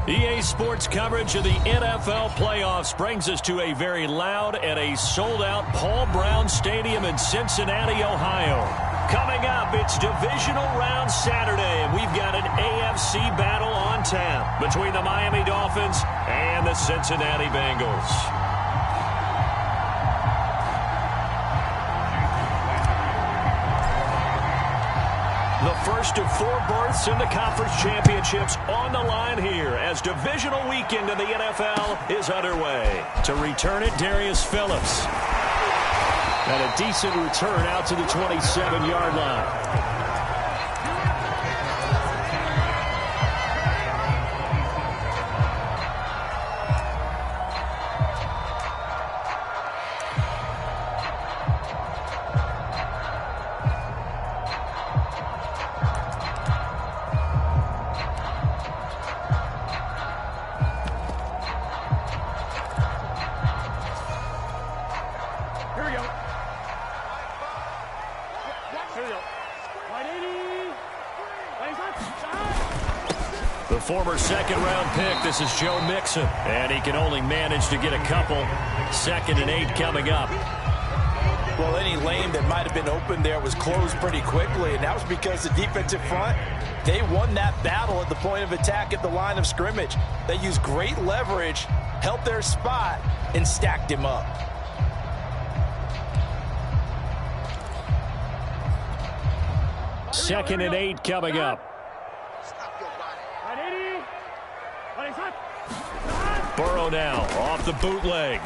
EA Sports coverage of the NFL playoffs brings us to a very loud and a sold-out Paul Brown Stadium in Cincinnati, Ohio. Coming up, it's divisional round Saturday, and we've got an AFC battle on tap between the Miami Dolphins and the Cincinnati Bengals. The first of 4 berths in the conference championships on the line here as divisional weekend in the NFL is underway. To return it, Darius Phillips. And a decent return out to the 27-yard line. The former second-round pick, this is Joe Mixon. And he can only manage to get a couple. 2nd and 8 coming up. Well, any lane that might have been open there was closed pretty quickly, and that was because the defensive front, they won that battle at the point of attack at the line of scrimmage. They used great leverage, held their spot, and stacked him up. Second and 8 coming up. Burrow now off the bootleg.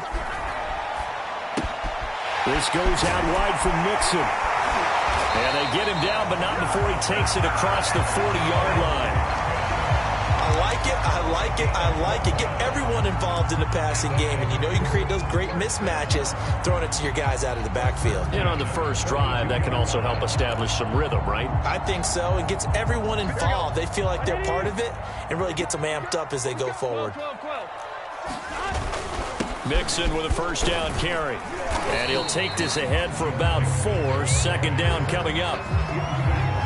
This goes out wide from Mixon. And they get him down, but not before he takes it across the 40-yard line. I like it, I like it, I like it. Get everyone involved in the passing game, and you know you can create those great mismatches throwing it to your guys out of the backfield. And on the first drive, that can also help establish some rhythm, right? I think so. It gets everyone involved. They feel like they're part of it and really gets them amped up as they go forward. Mixon with a first down carry. And he'll take this ahead for about 4. 2nd down coming up.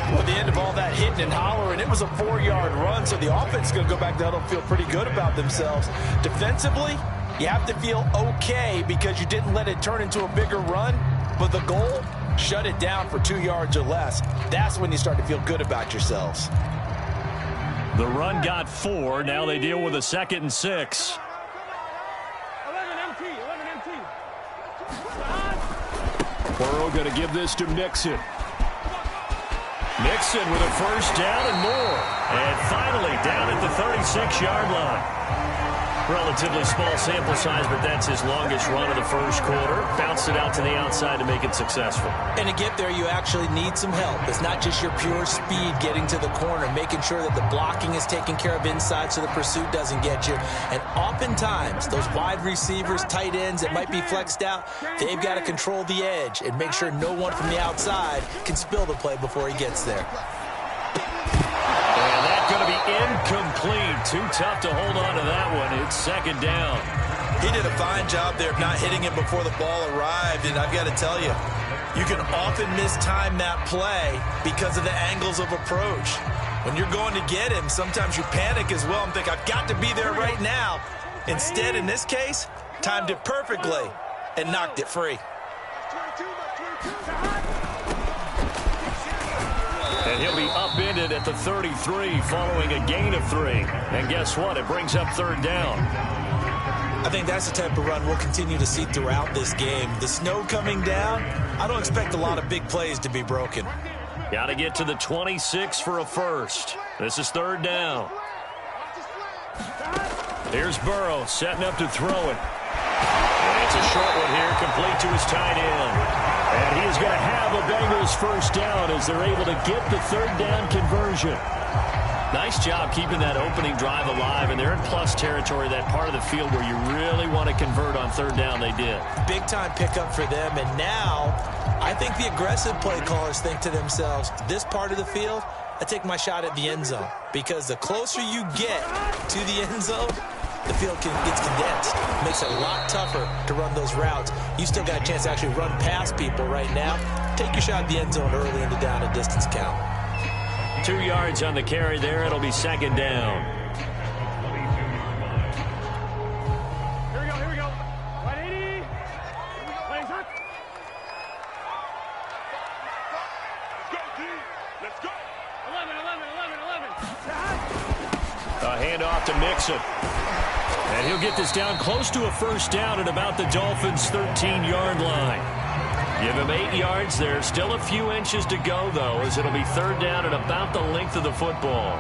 Well, at the end of all that hitting and hollering, it was a 4-yard run, so the offense is going to go back to huddle and feel pretty good about themselves. Defensively, you have to feel okay because you didn't let it turn into a bigger run, but the goal, shut it down for 2 yards or less. That's when you start to feel good about yourselves. The run got 4. Now they deal with a 2nd and 6. Burrow going to give this to Mixon. Mixon with a first down and more. And finally down at the 36-yard line. Relatively small sample size, but that's his longest run of the first quarter. Bounced it out to the outside to make it successful. And to get there, you actually need some help. It's not just your pure speed getting to the corner, making sure that the blocking is taken care of inside so the pursuit doesn't get you. And oftentimes, those wide receivers, tight ends that might be flexed out, they've got to control the edge and make sure no one from the outside can spill the play before he gets there. And that's going to be incomplete. Too tough to hold on to that one. It's 2nd down. He did a fine job there of not hitting him before the ball arrived, and I've got to tell you, you can often mistime that play because of the angles of approach. When you're going to get him, sometimes you panic as well and think, I've got to be there right now. Instead, in this case, timed it perfectly and knocked it free. And he'll be upended at the 33 following a gain of 3. And guess what? It brings up 3rd down. I think that's the type of run we'll continue to see throughout this game. The snow coming down, I don't expect a lot of big plays to be broken. Got to get to the 26 for a first. This is 3rd down. Here's Burrow setting up to throw it. And it's a short one here, complete to his tight end. And he is going to have a Bengals first down as they're able to get the 3rd down conversion. Nice job keeping that opening drive alive, and they're in plus territory, that part of the field where you really want to convert on 3rd down. They did. Big-time pickup for them, and now I think the aggressive play callers think to themselves, this part of the field, I take my shot at the end zone, because the closer you get to the end zone, the field gets condensed. It makes it a lot tougher to run those routes. You still got a chance to actually run past people right now. Take your shot at the end zone early in the down and distance count. 2 yards on the carry there. It'll be 2nd down. Mixon. And he'll get this down close to a first down at about the Dolphins' 13-yard line. Give him 8 yards there. Still a few inches to go, though, as it'll be third down at about the length of the football.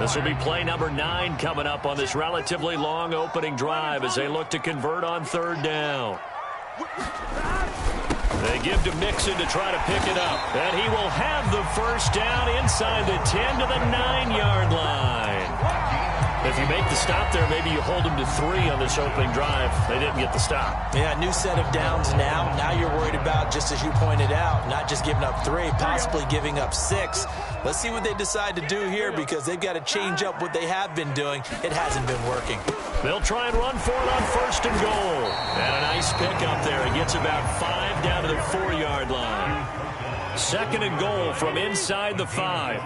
This will be play number 9 coming up on this relatively long opening drive as they look to convert on third down. They give to Mixon to try to pick it up. And he will have the first down inside the 10 to the 9-yard line. If you make the stop there, maybe you hold them to 3 on this opening drive. They didn't get the stop. Yeah, new set of downs now. Now you're worried about, just as you pointed out, not just giving up 3, possibly giving up 6. Let's see what they decide to do here because they've got to change up what they have been doing. It hasn't been working. They'll try and run for it on first and goal. And a nice pickup there. It gets about 5 down to the 4-yard line. Second and goal from inside the 5.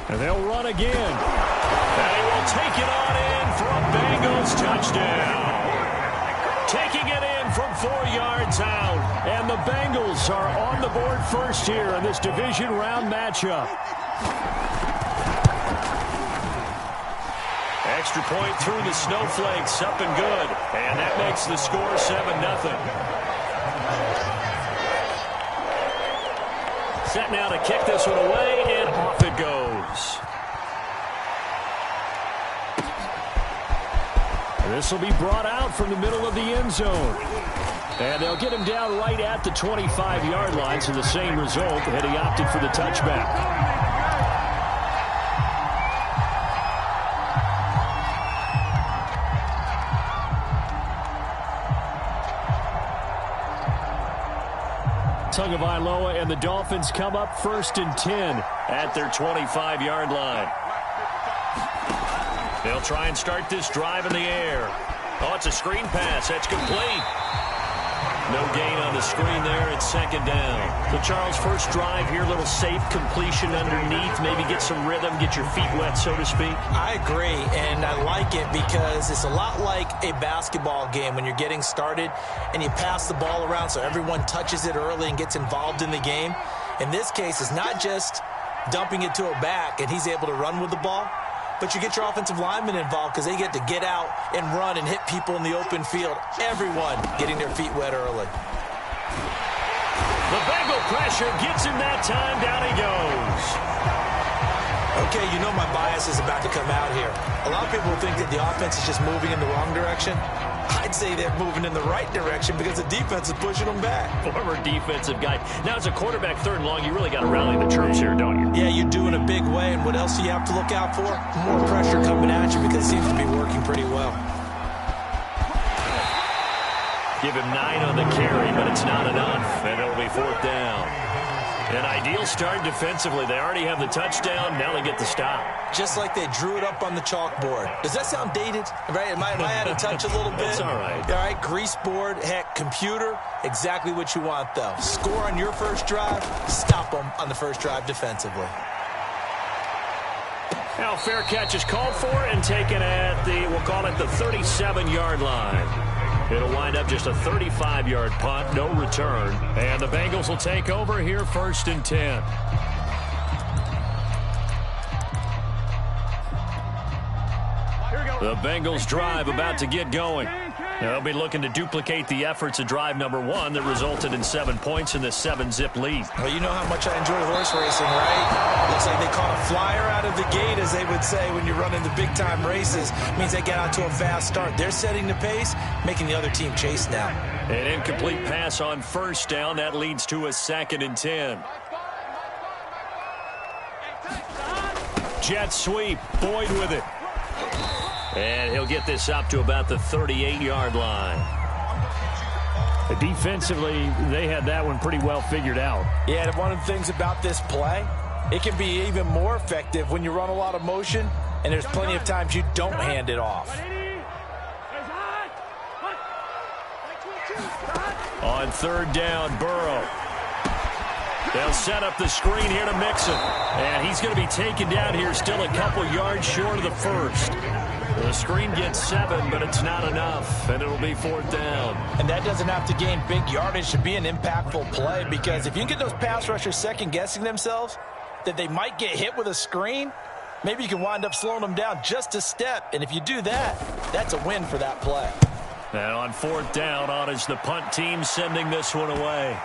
And they'll run again. And he will take it on in for a Bengals touchdown. Taking it in from 4 yards out. And the Bengals are on the board first here in this division round matchup. Extra point through the snowflakes, up and good. And that makes the score 7-0. Set now to kick this one away, and off it goes. This will be brought out from the middle of the end zone. And they'll get him down right at the 25-yard line, so the same result, and he opted for the touchback. Tagovailoa and the Dolphins come up first and 10 at their 25-yard line. They'll try and start this drive in the air. Oh, it's a screen pass. That's complete. No gain on the screen there. It's second down. So, Charles, first drive here, little safe completion underneath. Maybe get some rhythm, get your feet wet, so to speak. I agree, and I like it because it's a lot like a basketball game when you're getting started and you pass the ball around so everyone touches it early and gets involved in the game. In this case, it's not just dumping it to a back and he's able to run with the ball, but you get your offensive linemen involved because they get to get out and run and hit people in the open field. Everyone getting their feet wet early. The Bengal pressure gets him that time. Down he goes. Okay, you know my bias is about to come out here. A lot of people think that the offense is just moving in the wrong direction. I'd say they're moving in the right direction because the defense is pushing them back. Former defensive guy. Now, as a quarterback, third and long, you really got to rally the troops here, don't you? Yeah, you do in a big way. And what else do you have to look out for? More pressure coming at you because it seems to be working pretty well. Give him 9 on the carry, but it's not enough. And it'll be fourth down. An ideal start defensively. They already have the touchdown. Now they get the stop. Just like they drew it up on the chalkboard. Does that sound dated? Right? Am I out of touch a little bit? It's all right. All right, grease board, heck, computer, exactly what you want, though. Score on your first drive, stop them on the first drive defensively. Now, fair catch is called for and taken at the, we'll call it the 37-yard line. It'll wind up just a 35-yard punt, no return. And the Bengals will take over here first and 10. The Bengals drive about to get going. They'll be looking to duplicate the efforts of drive number 1 that resulted in 7 points in this 7-zip lead. Well, you know how much I enjoy horse racing, right? Looks like they caught a flyer out of the gate, as they would say when you're running the big-time races. It means they get out to a fast start. They're setting the pace, making the other team chase now. An incomplete pass on first down. That leads to a second and 10. Jet sweep. Boyd with it. And he'll get this up to about the 38-yard line. Defensively, they had that one pretty well figured out. Yeah, and one of the things about this play, it can be even more effective when you run a lot of motion, and there's plenty of times you don't hand it off. On third down, Burrow. They'll set up the screen here to Mixon. And he's going to be taken down here still a couple yards short of the first. The screen gets 7, but it's not enough, and it'll be 4th down. And that doesn't have to gain big yardage to be an impactful play, because if you can get those pass rushers second-guessing themselves that they might get hit with a screen, maybe you can wind up slowing them down just a step. And if you do that, that's a win for that play. And on 4th down, on is the punt team sending this one away.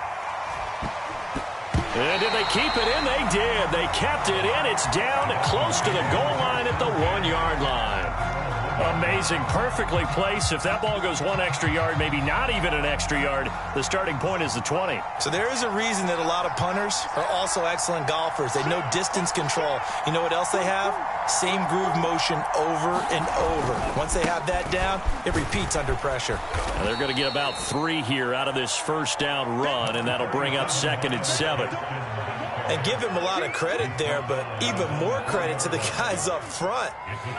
And did they keep it in? They did. They kept it in. It's down close to the goal line at the 1-yard line. Amazing. Perfectly placed. If that ball goes 1 extra yard, maybe not even an extra yard, the starting point is the 20. So there is a reason that a lot of punters are also excellent golfers. They know distance control. You know what else they have? Same groove motion over and over. Once they have that down, it repeats under pressure. Now they're going to get about 3 here out of this 1st down run, and that'll bring up 2nd and 7. And give him a lot of credit there, but even more credit to the guys up front.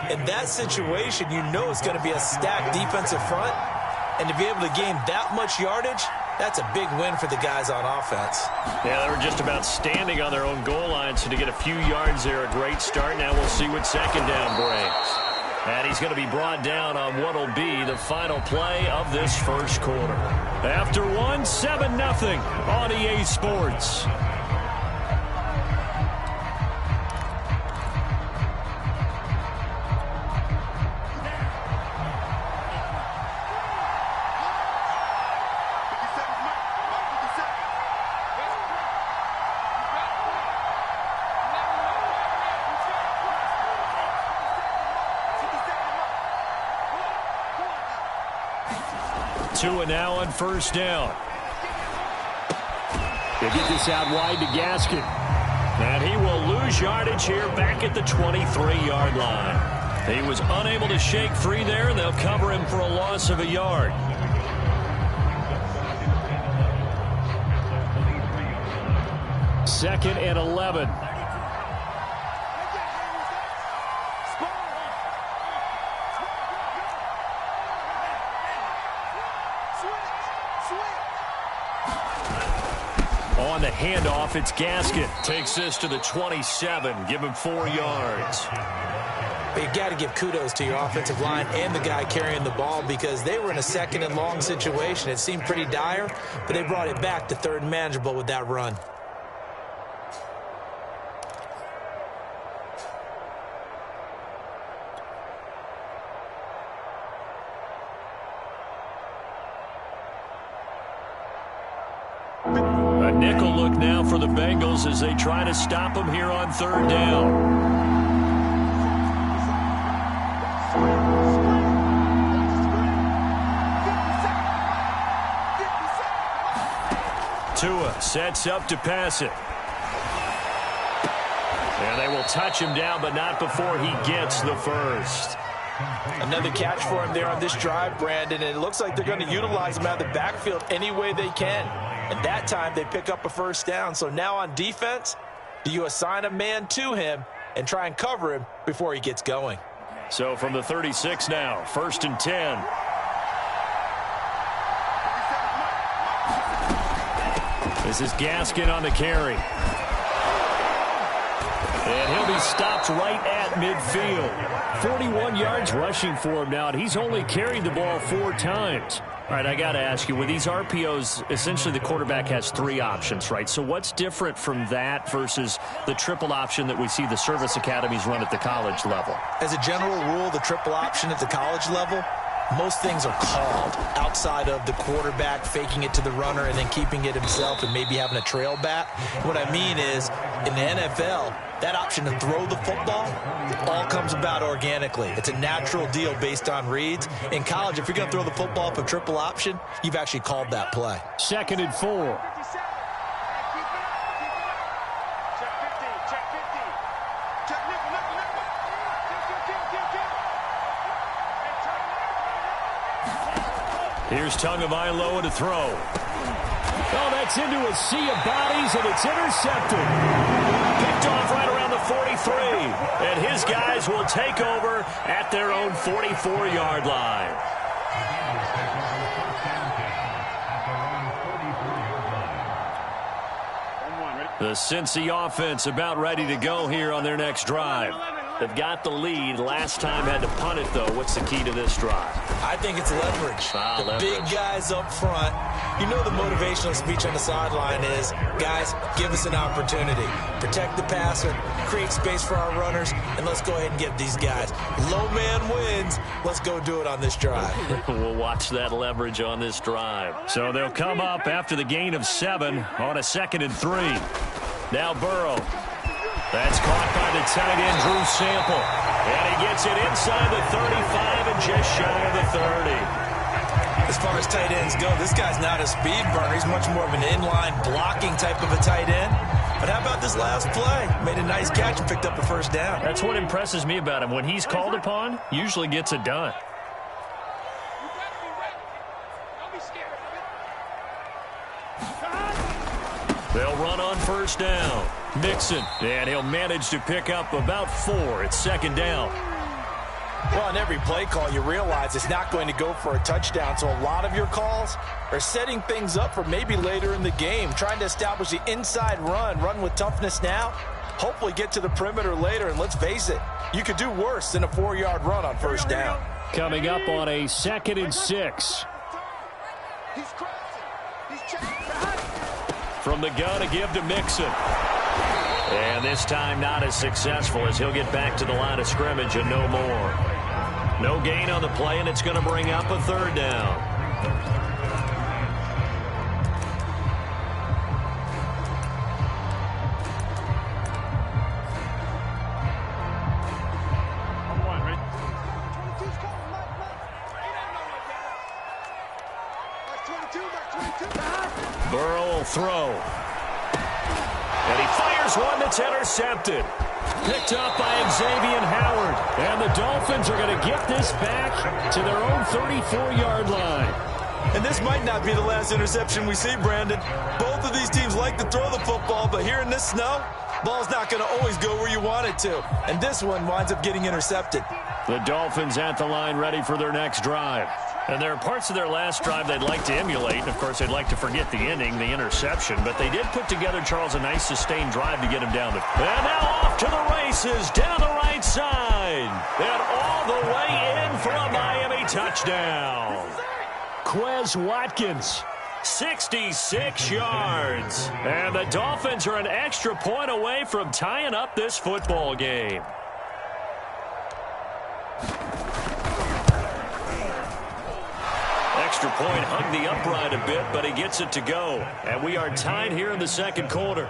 In that situation, you know it's going to be a stacked defensive front. And to be able to gain that much yardage, that's a big win for the guys on offense. Yeah, they were just about standing on their own goal line, so to get a few yards there, a great start. Now we'll see what 2nd down brings. And he's going to be brought down on what will be the final play of this 1st quarter. After 1, 7-0 on EA Sports. Tua now on 1st down. They get this out wide to Gaskin. And he will lose yardage here back at the 23-yard line. He was unable to shake free there, and they'll cover him for a loss of a yard. Second and 11. On the handoff, it's Gaskin. Takes this to the 27. Give him 4 yards. But you got to give kudos to your offensive line and the guy carrying the ball, because they were in a 2nd and long situation. It seemed pretty dire, but they brought it back to 3rd and manageable with that run. A nickel look now for the Bengals as they try to stop him here on 3rd down. Tua sets up to pass it. And they will touch him down, but not before he gets the 1st. Another catch for him there on this drive, Brandon, and it looks like they're going to utilize him out of the backfield any way they can. And that time they pick up a 1st down. So now on defense, do you assign a man to him and try and cover him before he gets going? So from the 36 now, 1st and 10. This is Gaskin on the carry. And he'll be stopped right at midfield. 41 yards rushing for him now, and he's only carried the ball 4 times. All right, I got to ask you, with these RPOs, essentially the quarterback has 3 options, right? So what's different from that versus the triple option that we see the service academies run at the college level? As a general rule, the triple option at the college level, most things are called outside of the quarterback faking it to the runner and then keeping it himself and maybe having a trail back. What I mean is, in the NFL, that option to throw the football all comes about organically. It's a natural deal based on reads. In college, if you're going to throw the football up a triple option, you've actually called that play. 2nd and 4. Here's Tagovailoa to throw. Oh, that's into a sea of bodies, and it's intercepted. Picked off right around the 43. And his guys will take over at their own 44-yard line. The Cincy offense about ready to go here on their next drive. They've got the lead. Last time had to punt it, though. What's the key to this drive? I think it's leverage. The big guys up front. You know the motivational speech on the sideline is, guys, give us an opportunity. Protect the passer, create space for our runners, and let's go ahead and get these guys. Low man wins. Let's go do it on this drive. We'll watch that leverage on this drive. So they'll come up after the gain of 7 on a 2nd and 3. Now Burrow. That's caught by the tight end, Drew Sample. And he gets it inside the 35 and just shy of the 30. As far as tight ends go, this guy's not a speed burner. He's much more of an inline blocking type of a tight end. But how about this last play? Made a nice catch and picked up a first down. That's what impresses me about him. When he's called upon, usually gets it done. They'll run on first down. Mixon, and he'll manage to pick up about 4. It's 2nd down. Well, on every play call, you realize it's not going to go for a touchdown. So a lot of your calls are setting things up for maybe later in the game, trying to establish the inside run with toughness now, hopefully get to the perimeter later. And let's face it, you could do worse than a 4-yard run on first down. Coming up on a 2nd and 6. From the gun, a give to Mixon. And this time not as successful as he'll get back to the line of scrimmage and no more. No gain on the play, and it's going to bring up a 3rd down. Burrow will throw. And he fires one that's intercepted. Picked up by Xavier Howard. And the Dolphins are going to get this back to their own 34-yard line. And this might not be the last interception we see, Brandon. Both of these teams like to throw the football, but here in this snow, ball's not going to always go where you want it to. And this one winds up getting intercepted. The Dolphins at the line ready for their next drive. And there are parts of their last drive they'd like to emulate. And, of course, they'd like to forget the ending, the interception. But they did put together, Charles, a nice sustained drive to get him down. And now off to the races down the right side. And all the way in for a Miami touchdown. Quez Watkins, 66 yards. And the Dolphins are an extra point away from tying up this football game. Extra point hugged the upright a bit, but he gets it to go. And we are tied here in the 2nd quarter.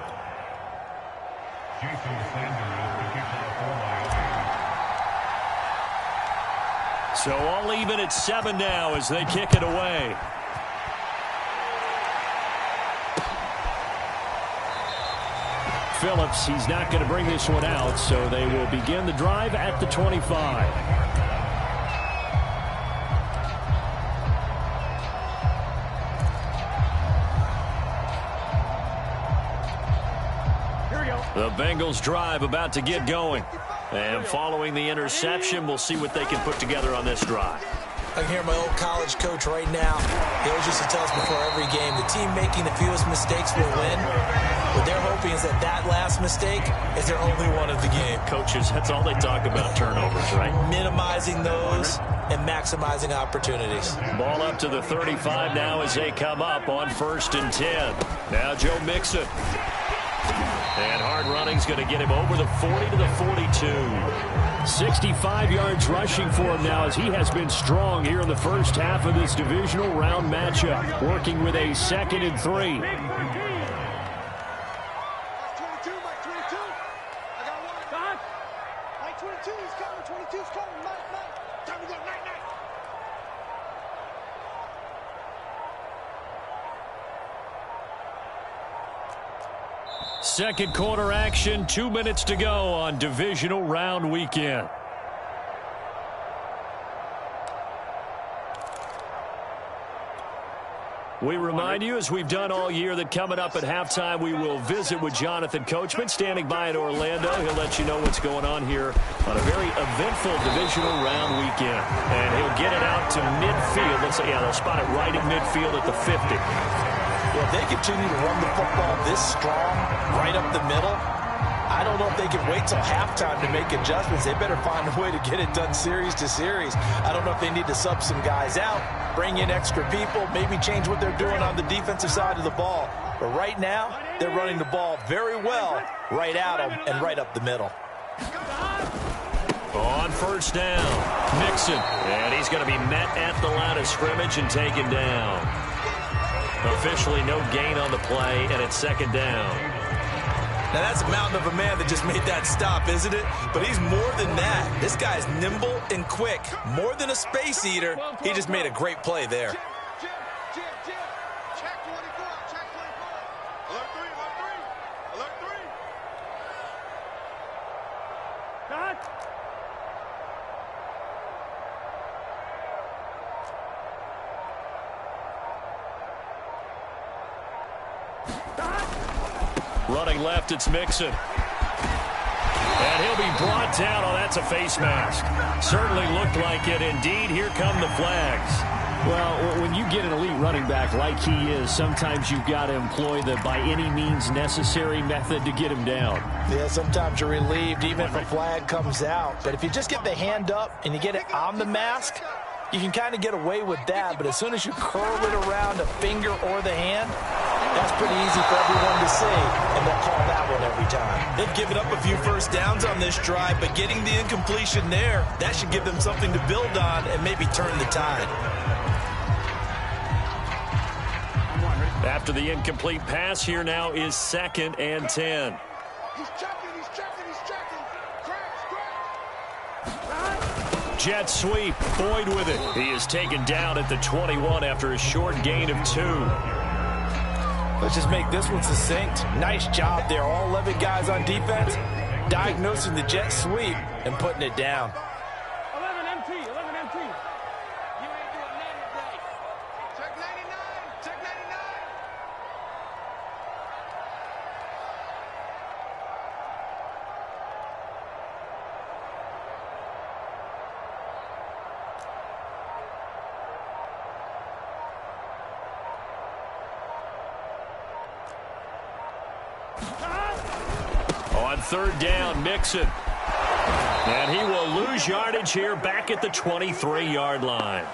So all even at 7 now as they kick it away. Phillips, he's not going to bring this one out, so they will begin the drive at the 25. The Bengals drive about to get going. And following the interception, we'll see what they can put together on this drive. I can hear my old college coach right now. He always used to tell us before every game, the team making the fewest mistakes will win. What they're hoping is that that last mistake is their only one of the game. Coaches, that's all they talk about, turnovers, right? Minimizing those and maximizing opportunities. Ball up to the 35 now as they come up on 1st and 10. Now Joe Mixon. And hard running's going to get him over the 40 to the 42. 65 yards rushing for him now as he has been strong here in the first half of this divisional round matchup. Working with a 2nd and 3. Second quarter action, 2 minutes to go on divisional round weekend. We remind you, as we've done all year, that coming up at halftime, we will visit with Jonathan Coachman, standing by in Orlando. He'll let you know what's going on here on a very eventful divisional round weekend. And he'll get it out to midfield. Let's say, yeah, they'll spot it right at midfield at the 50. Well, if they continue to run the football this strong, right up the middle, I don't know if they can wait till halftime to make adjustments. They better find a way to get it done series to series. I don't know if they need to sub some guys out, bring in extra people, maybe change what they're doing on the defensive side of the ball. But right now, they're running the ball very well right at them and right up the middle. On first down, Mixon. And he's going to be met at the line of scrimmage and taken down. Officially no gain on the play, and it's second down. Now, that's a mountain of a man that just made that stop, isn't it? But he's more than that. This guy's nimble and quick. More than a space eater, he just made a great play there. Running left, it's Mixon. And he'll be brought down. Oh, that's a face mask. Certainly looked like it. Indeed, here come the flags. Well, when you get an elite running back like he is, sometimes you've got to employ the by any means necessary method to get him down. Yeah, sometimes you're relieved even if a flag comes out. But if you just get the hand up and you get it on the mask, you can kind of get away with that. But as soon as you curl it around a finger or the hand, that's pretty easy for everyone to see, and they'll call that one every time. They've given up a few first downs on this drive, but getting the incompletion there, that should give them something to build on and maybe turn the tide. After the incomplete pass, here now is 2nd and 10. He's checking. Jet sweep, Boyd with it. He is taken down at the 21 after a short gain of 2. Let's just make this one succinct. Nice job there. All 11 guys on defense diagnosing the jet sweep and putting it down. 11 MT. You ain't doing nothing today. Check 99. Check 99. On 3rd down, Mixon. And he will lose yardage here back at the 23-yard line.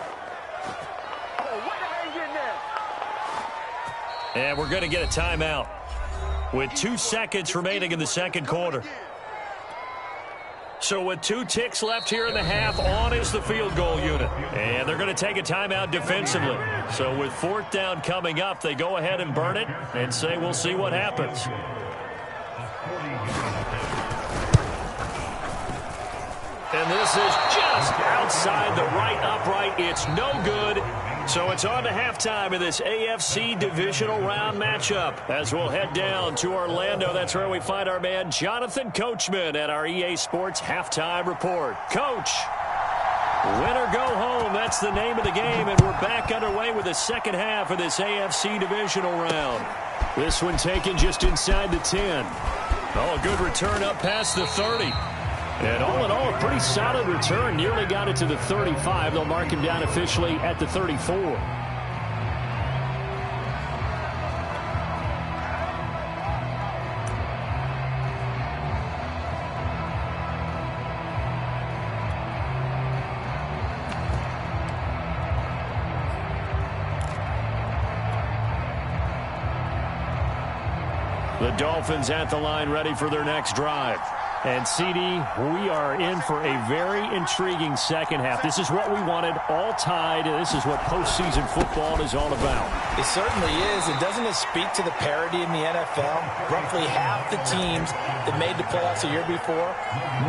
And we're going to get a timeout with 2 seconds remaining in the second quarter. So with 2 ticks left here in the half, on is the field goal unit. And they're going to take a timeout defensively. So with 4th down coming up, they go ahead and burn it and say we'll see what happens. And this is just outside the right upright. It's no good. So it's on to halftime in this AFC divisional round matchup. As we'll head down to Orlando, that's where we find our man Jonathan Coachman at our EA Sports Halftime Report. Coach, win or go home, that's the name of the game, and we're back underway with the second half of this AFC divisional round. This one taken just inside the 10. Oh, a good return up past the 30. And all in all, a pretty solid return. Nearly got it to the 35. They'll mark him down officially at the 34. The Dolphins at the line, ready for their next drive. And, CD, we are in for a very intriguing second half. This is what we wanted, all tied. This is what postseason football is all about. It certainly is. And doesn't it speak to the parity in the NFL? Roughly half the teams that made the playoffs a year before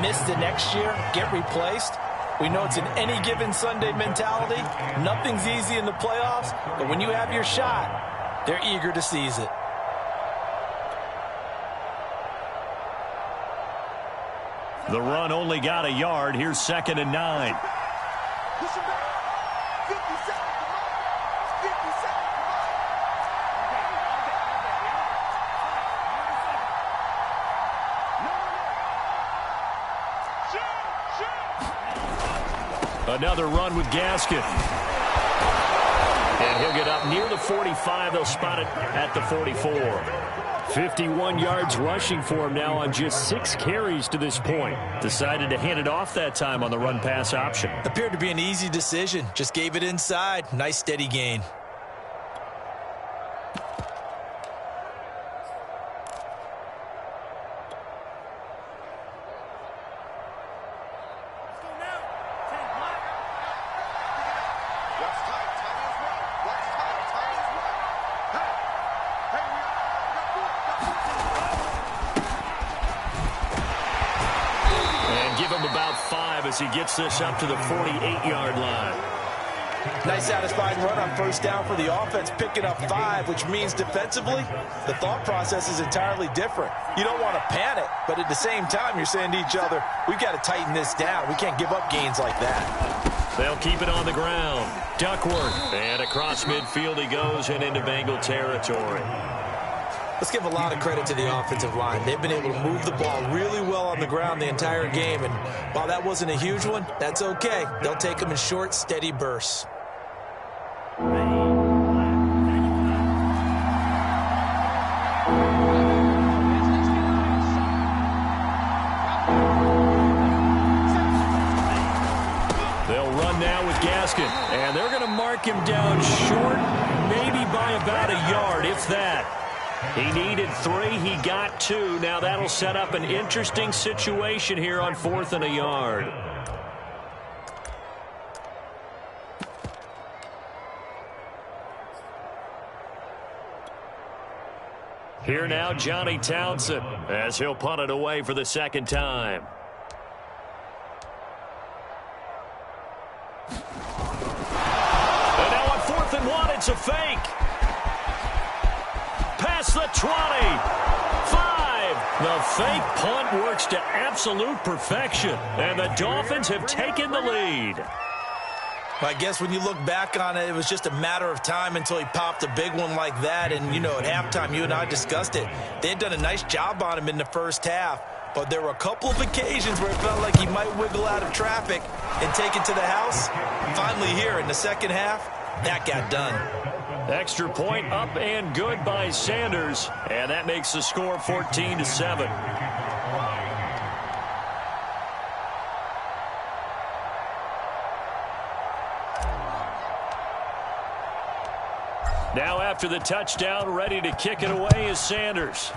miss the next year, get replaced. We know it's an any given Sunday mentality. Nothing's easy in the playoffs, but when you have your shot, they're eager to seize it. The run only got a yard. Here's 2nd and 9. Another run with Gaskin. And he'll get up near the 45. They'll spot it at the 44. 51 yards rushing for him now on just 6 carries to this point. Decided to hand it off that time on the run-pass option. Appeared to be an easy decision. Just gave it inside. Nice steady gain. As he gets this up to the 48-yard line. Nice satisfying run on first down for the offense, picking up 5, which means defensively, the thought process is entirely different. You don't want to panic, but at the same time, you're saying to each other, we've got to tighten this down. We can't give up gains like that. They'll keep it on the ground. Duckworth, and across midfield he goes and into Bengal territory. Let's give a lot of credit to the offensive line. They've been able to move the ball really well on the ground the entire game, and while that wasn't a huge one, that's okay. They'll take them in short, steady bursts. They'll run now with Gaskin, and they're going to mark him down short, maybe by about a yard, if that. He needed 3, he got 2. Now that'll set up an interesting situation here on 4th and a yard. Here now, Johnny Townsend, as he'll punt it away for the second time. And now on 4th and 1, it's a fake. Past the 20. 5. The fake punt works to absolute perfection. And the Dolphins have taken the lead. I guess when you look back on it, it was just a matter of time until he popped a big one like that. And, you know, at halftime, you and I discussed it. They had done a nice job on him in the first half. But there were a couple of occasions where it felt like he might wiggle out of traffic and take it to the house. Finally here in the second half, that got done. Extra point up and good by Sanders. And that makes the score 14-7. Now after the touchdown, ready to kick it away is Sanders.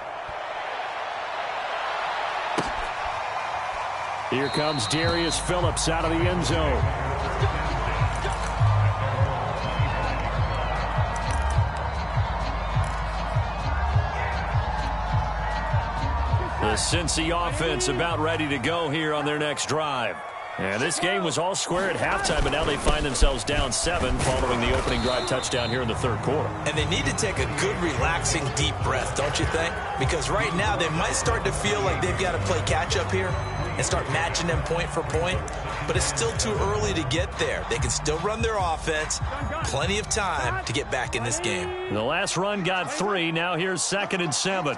Here comes Darius Phillips out of the end zone. The Cincy offense about ready to go here on their next drive. And this game was all square at halftime, but now they find themselves down 7 following the opening drive touchdown here in the third quarter. And they need to take a good, relaxing, deep breath, don't you think? Because right now they might start to feel like they've got to play catch-up here and start matching them point for point. But it's still too early to get there. They can still run their offense. Plenty of time to get back in this game. The last run got 3. Now here's 2nd and 7.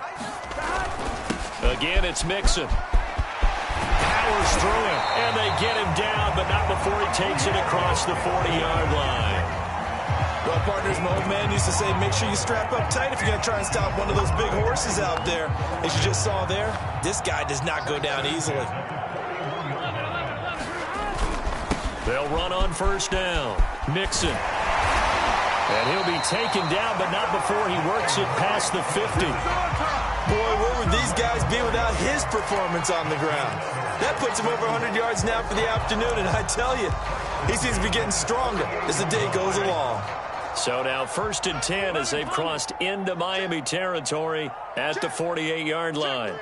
Again, it's Mixon. Powers through him, and they get him down, but not before he takes it across the 40-yard line. Well, partners, my old man used to say, make sure you strap up tight if you're going to try and stop one of those big horses out there. As you just saw there, this guy does not go down easily. They'll run on first down. Mixon. And he'll be taken down, but not before he works it past the 50. Boy, where would these guys be without his performance on the ground? That puts him over 100 yards now for the afternoon, and I tell you, he seems to be getting stronger as the day goes along. So now 1st and 10 as they've crossed into Miami territory at the 48-yard line.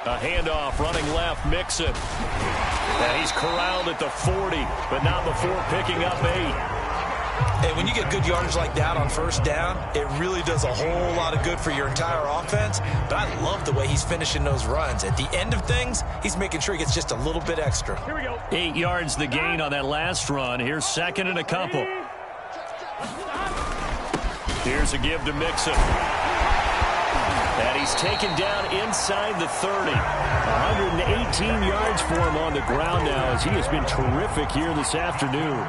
A handoff running left, Mixon. And he's corralled at the 40, but not before picking up 8. And when you get good yardage like that on first down, it really does a whole lot of good for your entire offense. But I love the way he's finishing those runs. At the end of things, he's making sure he gets just a little bit extra. Here we go. 8 yards the gain on that last run. Here's 2nd and a couple. Here's a give to Mixon. And he's taken down inside the 30. 118 yards for him on the ground now as he has been terrific here this afternoon.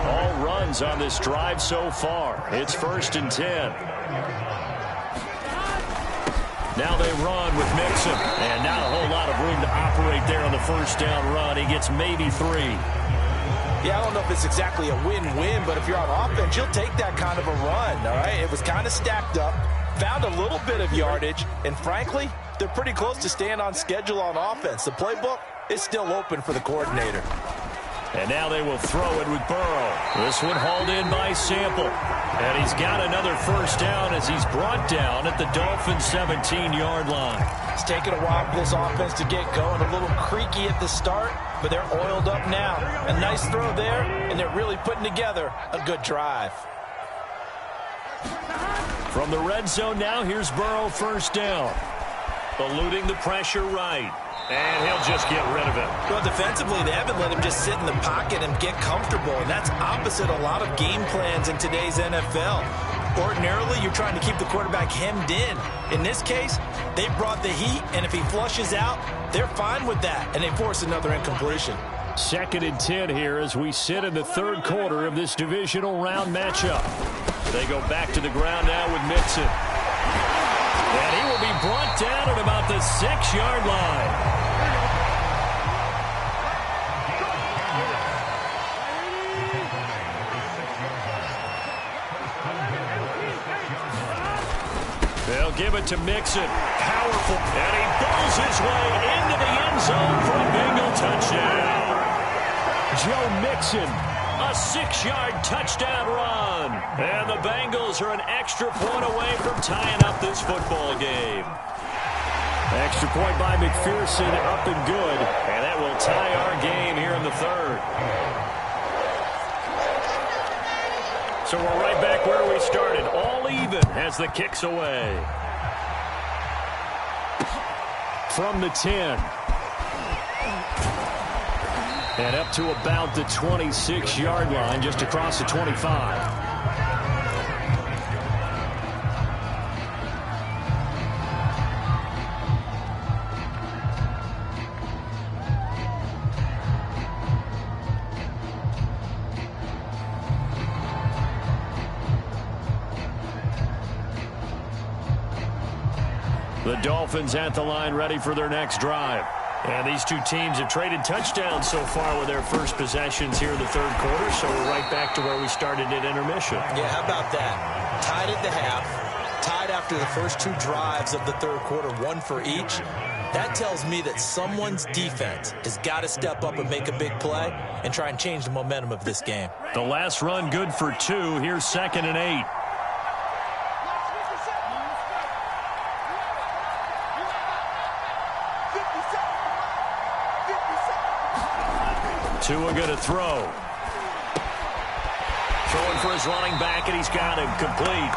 All runs on this drive so far. It's 1st and 10. Now they run with Mixon. And not a whole lot of room to operate there on the first down run. He gets maybe 3. Yeah, I don't know if it's exactly a win-win, but if you're on offense, you'll take that kind of a run, all right? It was kind of stacked up, found a little bit of yardage, and frankly, they're pretty close to staying on schedule on offense. The playbook is still open for the coordinator. And now they will throw it with Burrow. This one hauled in by Sample. And he's got another first down as he's brought down at the Dolphins' 17-yard line. It's taken a while for this offense to get going. A little creaky at the start, but they're oiled up now. A nice throw there, and they're really putting together a good drive. From the red zone now, here's Burrow, first down. Eluding the pressure right. And he'll just get rid of it. Well, defensively, they haven't let him just sit in the pocket and get comfortable, and that's opposite a lot of game plans in today's NFL. Ordinarily, you're trying to keep the quarterback hemmed in. In this case, they brought the heat, and if he flushes out, they're fine with that, and they force another incompletion. 2nd and 10 here as we sit in the third quarter of this divisional round matchup. They go back to the ground now with Mixon. And he will be brought down at about the 6-yard line. They'll give it to Mixon. Powerful. And he bowls his way into the end zone for a Bengal touchdown. Joe Mixon, a 6-yard touchdown run. And the Bengals are an extra point away from tying up this football game. Extra point by McPherson, up and good. And that will tie our game here in the third. So we're right back where we started. All even as the kick's away. From the 10. And up to about the 26-yard line, just across the 25. The Dolphins at the line, ready for their next drive. And these two teams have traded touchdowns so far with their first possessions here in the third quarter, so we're right back to where we started at intermission. Yeah, how about that? Tied at the half, tied after the first two drives of the third quarter, one for each. That tells me that someone's defense has got to step up and make a big play and try and change the momentum of this game. The last run good for 2. Here's 2nd and 8. Tua going to throw. Throwing for his running back, and he's got him complete.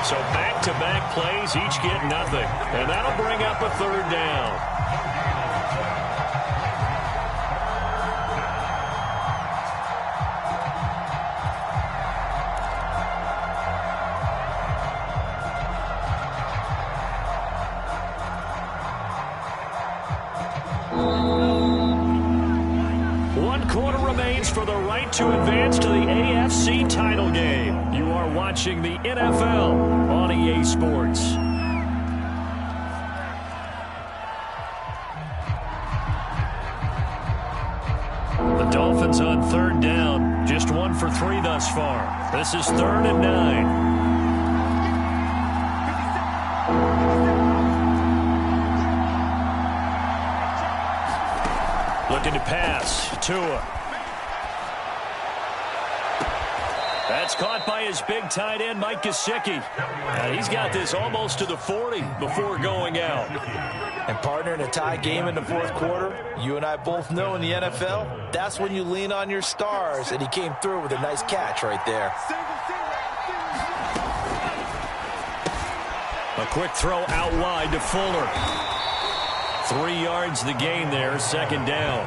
So back-to-back plays, each get nothing. And that'll bring up a third down. For the right to advance to the AFC title game. You are watching the NFL on EA Sports. The Dolphins on third down. Just 1 for 3 thus far. This is 3rd and 9. Looking to pass. Tua. That's caught by his big tight end, Mike Gesicki. And he's got this almost to the 40 before going out. And partner, in a tie game in the fourth quarter, you and I both know in the NFL, that's when you lean on your stars. And he came through with a nice catch right there. A quick throw out wide to Fuller. 3 yards the gain there, 2nd down.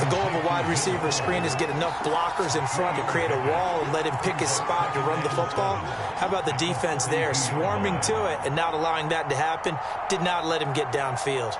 The goal of a wide receiver screen is get enough blockers in front to create a wall and let him pick his spot to run the football. How about the defense there, swarming to it and not allowing that to happen? Did not let him get downfield.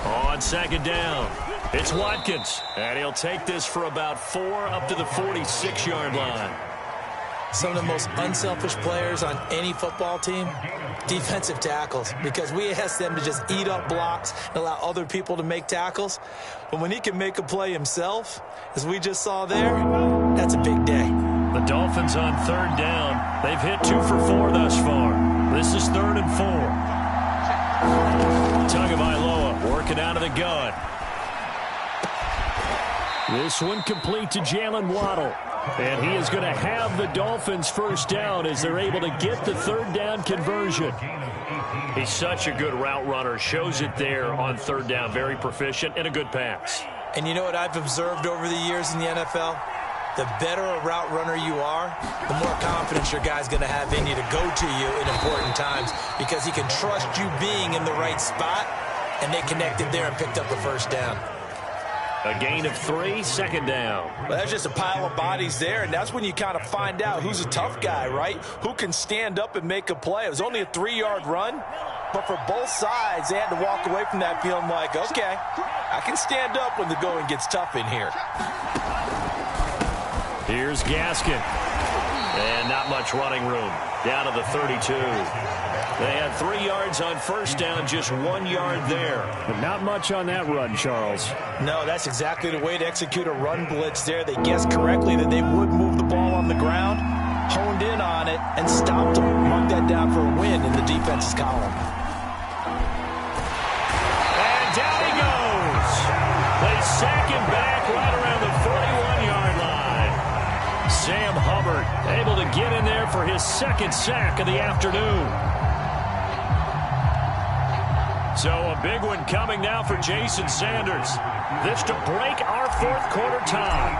On second down, it's Watkins, and he'll take this for about 4 up to the 46-yard line. Some of the most unselfish players on any football team, defensive tackles, because we ask them to just eat up blocks and allow other people to make tackles. But when he can make a play himself, as we just saw there, that's a big day. The Dolphins on third down. They've hit 2 for 4 thus far. This is 3rd and 4. Tagovailoa working out of the gun. This one complete to Jalen Waddle. And he is going to have the Dolphins first down as they're able to get the 3rd down conversion. He's such a good route runner. Shows it there on 3rd down. Very proficient and a good pass. And you know what I've observed over the years in the NFL? The better a route runner you are, the more confidence your guy's going to have in you to go to you in important times because he can trust you being in the right spot, and they connected there and picked up the first down. A gain of 3, 2nd down. Well, that's just a pile of bodies there, and that's when you kind of find out who's a tough guy, right? Who can stand up and make a play. It was only a 3-yard run, but for both sides, they had to walk away from that feeling like, okay, I can stand up when the going gets tough in here. Here's Gaskin. And not much running room. Down to the 32. They had 3 yards on first down, just 1 yard there. But not much on that run, Charles. No, that's exactly the way to execute a run blitz there. They guessed correctly that they would move the ball on the ground, honed in on it, and stopped them. Mark that down for a win in the defense's column. And down he goes. They sack him back right around the 41-yard line. Sam Hubbard able to get in there for his 2nd sack of the afternoon. So a big one coming now for Jason Sanders. This to break our 4th quarter tie.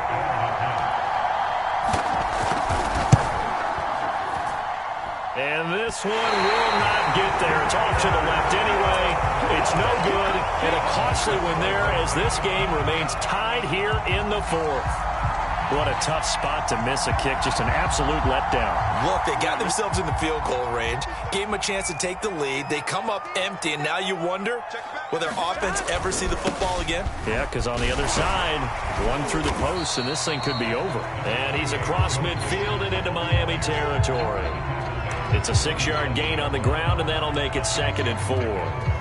And this one will not get there. It's off to the left anyway. It's no good. And a costly one there as this game remains tied here in the 4th. What a tough spot to miss a kick. Just an absolute letdown. Look, they got themselves in the field goal range, gave them a chance to take the lead. They come up empty, and now you wonder, will their offense ever see the football again? Yeah, because on the other side, one through the post, and this thing could be over. And he's across midfield and into Miami territory. It's a 6-yard gain on the ground, and that'll make it 2nd and 4.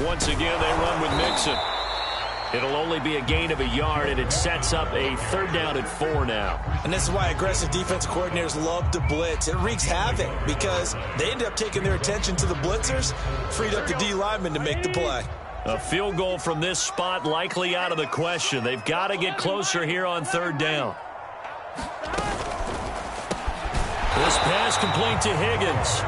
Once again, they run with Mixon. It'll only be a gain of a yard, and it sets up a 3rd down and 4 now. And this is why aggressive defense coordinators love to blitz. It wreaks havoc because they end up taking their attention to the blitzers, freed up the D lineman to make the play. A field goal from this spot likely out of the question. They've got to get closer here on 3rd down. This pass complete to Higgins.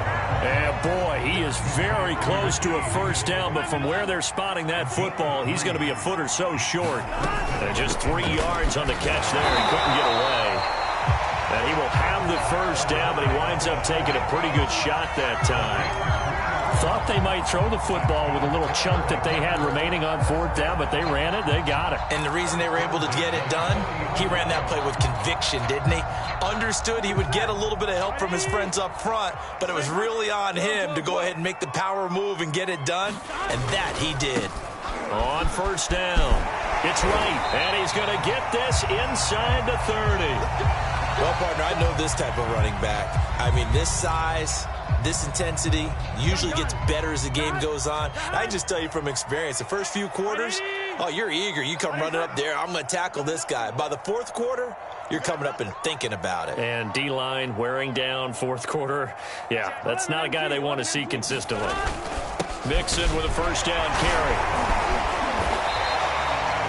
And boy, he is very close to a first down, but from where they're spotting that football, he's going to be a foot or so short. And just 3 yards on the catch there. He couldn't get away. And he will have the first down, but he winds up taking a pretty good shot that time. Thought they might throw the football with a little chunk that they had remaining on 4th down, but they ran it, they got it. And the reason they were able to get it done, he ran that play with conviction, didn't he? Understood he would get a little bit of help from his friends up front, but it was really on him to go ahead and make the power move and get it done, and that he did. On first down, it's Wright, and he's going to get this inside the 30. Well, partner, I know this type of running back. I mean, this size, this intensity usually gets better as the game goes on. I just tell you from experience, the first few quarters, oh, you're eager. You come running up there, I'm going to tackle this guy. By the 4th quarter, you're coming up and thinking about it. And D-line wearing down 4th quarter. Yeah, that's not a guy they want to see consistently. Mixon with a first down carry.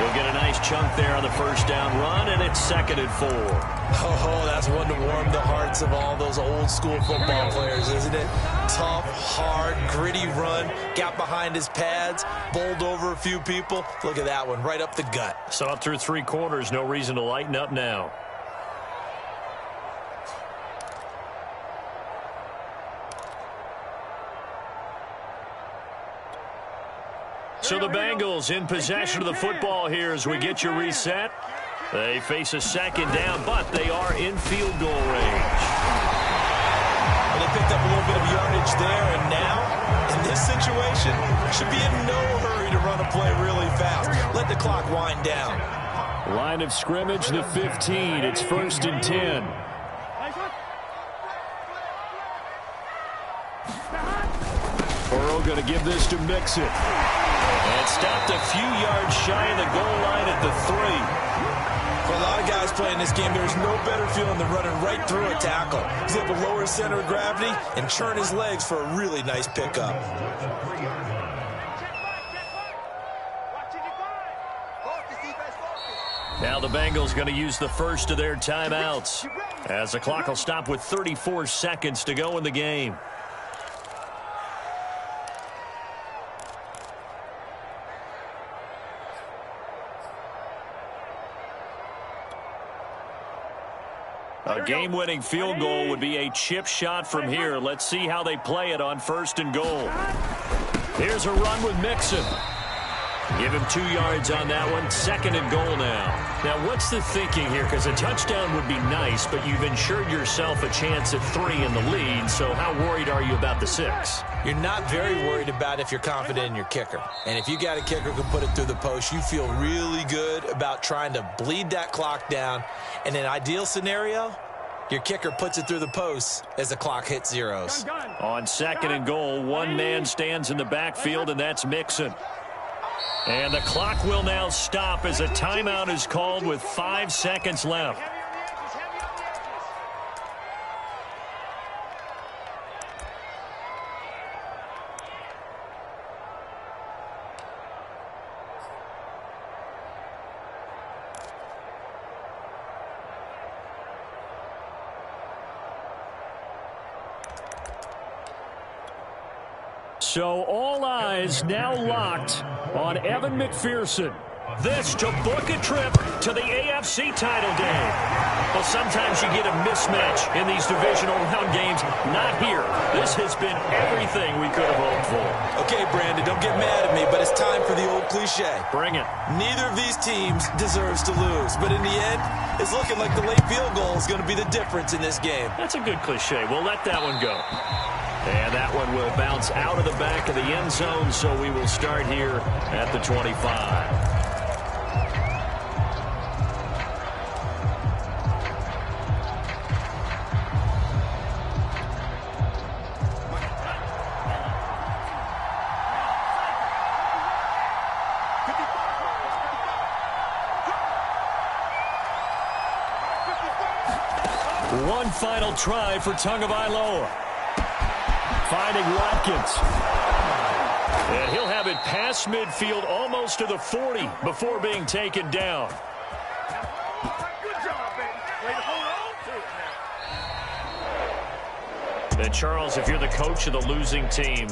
He'll get a nice chunk there on the first down run, and it's 2nd and 4. Oh, that's one to warm the hearts of all those old-school football players, isn't it? Tough, hard, gritty run, got behind his pads, bowled over a few people. Look at that one, right up the gut. So up through 3 quarters, no reason to lighten up now. So the Bengals in possession of the football here as we get you reset. They face a 2nd down, but they are in field goal range. Well, they picked up a little bit of yardage there, and now, in this situation, should be in no hurry to run a play really fast. Let the clock wind down. Line of scrimmage, the 15. It's 1st and 10. Burrow going to give this to Mixon. And stopped a few yards shy of the goal line at the 3. For a lot of guys playing this game, there's no better feeling than running right through a tackle. He's able to lower his center of gravity and churn his legs for a really nice pickup. Now the Bengals going to use the first of their timeouts, as the clock will stop with 34 seconds to go in the game. A game-winning field goal would be a chip shot from here. Let's see how they play it on 1st and goal. Here's a run with Mixon. Give him 2 yards on that one. 2nd and goal now. Now, what's the thinking here? Because a touchdown would be nice, but you've ensured yourself a chance at 3 in the lead. So how worried are you about the 6? You're not very worried about if you're confident in your kicker. And if you got a kicker who can put it through the post, you feel really good about trying to bleed that clock down. In an ideal scenario, your kicker puts it through the post as the clock hits zeros. On 2nd and goal, one man stands in the backfield, and that's Mixon. And the clock will now stop as a timeout is called with 5 seconds left. So all eyes now locked on Evan McPherson. This to book a trip to the AFC title game. Well, sometimes you get a mismatch in these divisional round games. Not here. This has been everything we could have hoped for. Okay, Brandon, don't get mad at me, but it's time for the old cliche. Bring it. Neither of these teams deserves to lose, but in the end, it's looking like the late field goal is going to be the difference in this game. That's a good cliche. We'll let that one go. And that one will bounce out of the back of the end zone, so we will start here at the 25. One final try for Tagovailoa. Finding Watkins. And he'll have it past midfield almost to the 40 before being taken down. Good job, baby. Way to hold on to it now. And Charles, if you're the coach of the losing team,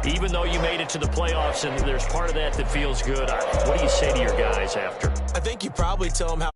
even though you made it to the playoffs and there's part of that that feels good, what do you say to your guys after? I think you probably tell them how